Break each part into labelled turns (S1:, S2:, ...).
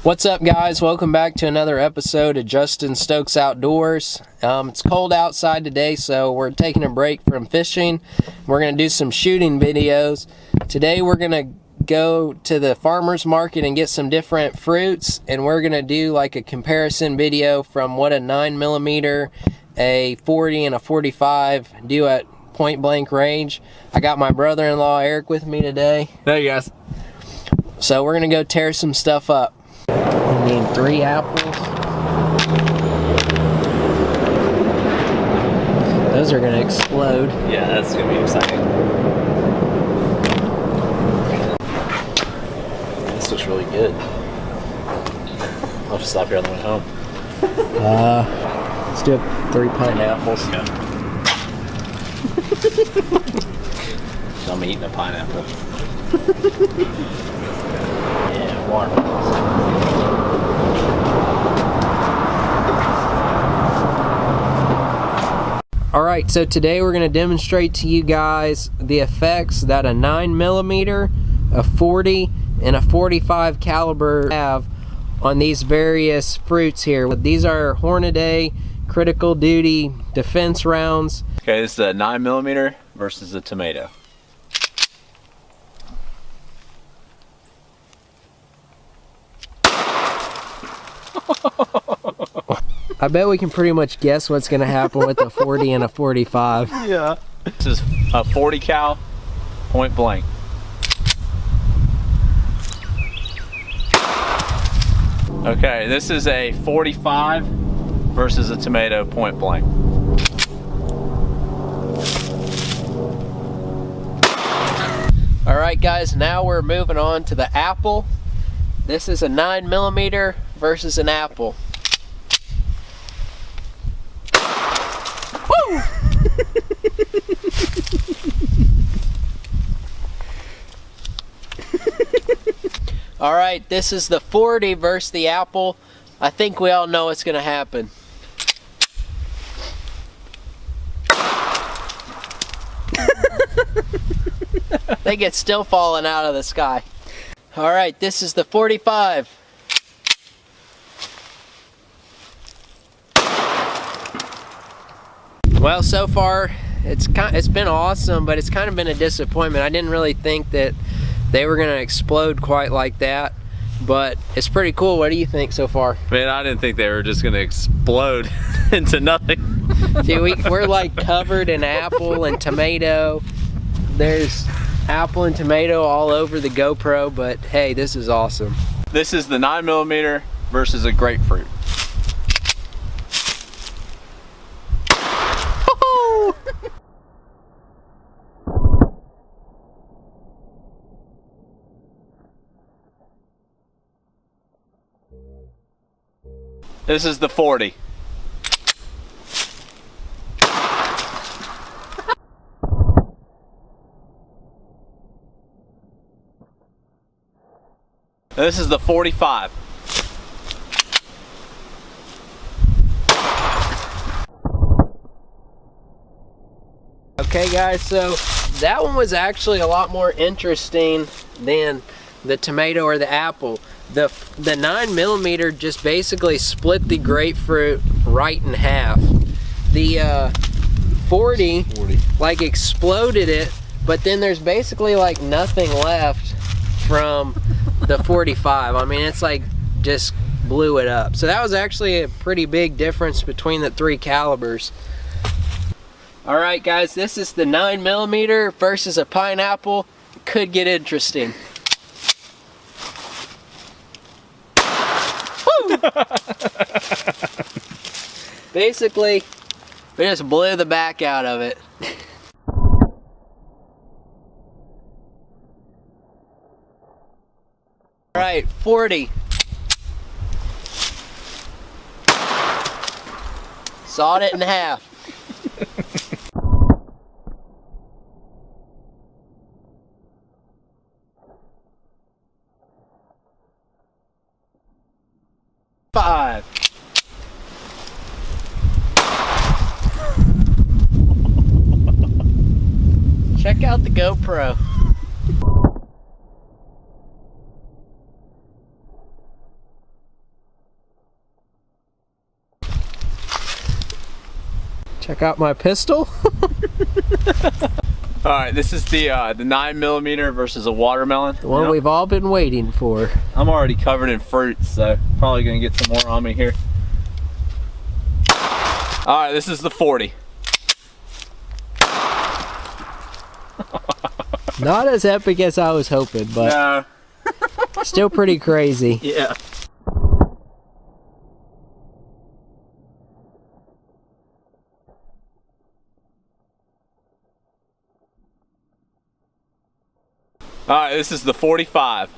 S1: What's up, guys? Welcome back to another episode of Justin Stokes Outdoors. It's cold outside today, so we're taking a break from fishing. We're going to do some shooting videos. Today we're going to go to the farmer's market and get some different fruits, and we're going to do like a comparison video from what a 9mm, a 40, and a 45 do at point blank range. I got my brother-in-law Eric with me today.
S2: Hey guys.
S1: So we're going to go tear some stuff up. We need 3 apples. Those are gonna explode.
S2: Yeah, that's gonna be exciting. This looks really good. I'll have to stop here on the way home.
S1: Let's do 3 pineapples.
S2: I'm eating a pineapple.
S1: Yeah, watermelons. Alright, so today we're going to demonstrate to you guys the effects that a 9mm, a 40, and a 45 caliber have on these various fruits here. These are Hornady critical duty defense rounds.
S2: Okay, this is a 9mm versus a tomato.
S1: I bet we can pretty much guess what's going to happen with a 40 and a 45.
S2: Yeah. This is a 40 cal point blank. Okay, this is a 45 versus a tomato point blank.
S1: Alright guys, now we're moving on to the apple. This is a 9mm versus an apple. Woo! Alright, this is the 40 versus the apple. I think we all know what's going to happen. I think it's still falling out of the sky. Alright, this is the 45. Well, so far it's been awesome, but it's kind of been a disappointment. I didn't really think that they were going to explode quite like that, but it's pretty cool. What do you think so far?
S2: Man, I didn't think they were just going to explode into nothing.
S1: See, we're like covered in apple and tomato. There's apple and tomato all over the GoPro, but hey, this is awesome.
S2: This is the 9mm versus a grapefruit. This is the 40. This is the 45.
S1: Okay guys, so that one was actually a lot more interesting than the tomato or the apple. The 9mm just basically split the grapefruit right in half. The 40 like exploded it, but then there's basically like nothing left from the 45. I mean, it's like just blew it up. So that was actually a pretty big difference between the 3 calibers. Alright guys, this is the 9mm versus a pineapple. Could get interesting. Woo! Basically, we just blew the back out of it. Alright, 40. Sawed it in half. Five. Check out the GoPro. Check out my pistol.
S2: All right, this is the 9mm versus a watermelon.
S1: The one we've all been waiting for.
S2: I'm already covered in fruit, so probably gonna get some more on me here. All right, this is the 40.
S1: Not as epic as I was hoping, but
S2: No.
S1: still pretty crazy.
S2: Yeah. All right, this is the 45.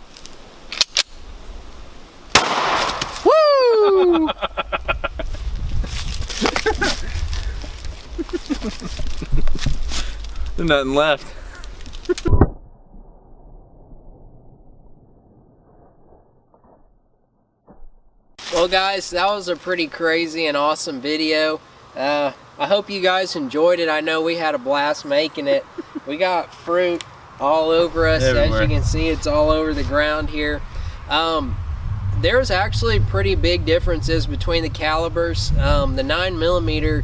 S1: Woo!
S2: There's nothing left.
S1: Well guys, that was a pretty crazy and awesome video. I hope you guys enjoyed it. I know we had a blast making it. We got fruit all over us.
S2: Everywhere.
S1: As you can see, it's all over the ground here. There's actually pretty big differences between the calibers. The 9mm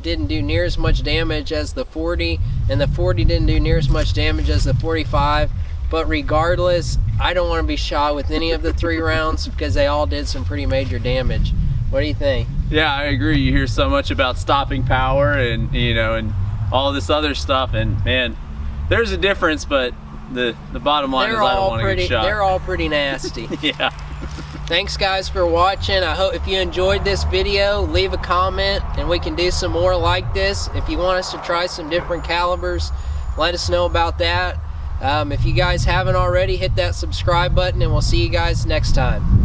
S1: didn't do near as much damage as the 40, and the 40 didn't do near as much damage as the 45. But regardless, I don't want to be shot with any of the 3 rounds because they all did some pretty major damage. What do you think?
S2: Yeah, I agree. You hear so much about stopping power and and all this other stuff, and man, there's a difference, but the bottom line is I don't want to get shot.
S1: They're all pretty nasty.
S2: Yeah.
S1: Thanks guys for watching. I hope if you enjoyed this video, leave a comment and we can do some more like this. If you want us to try some different calibers, let us know about that. If you guys haven't already, hit that subscribe button and we'll see you guys next time.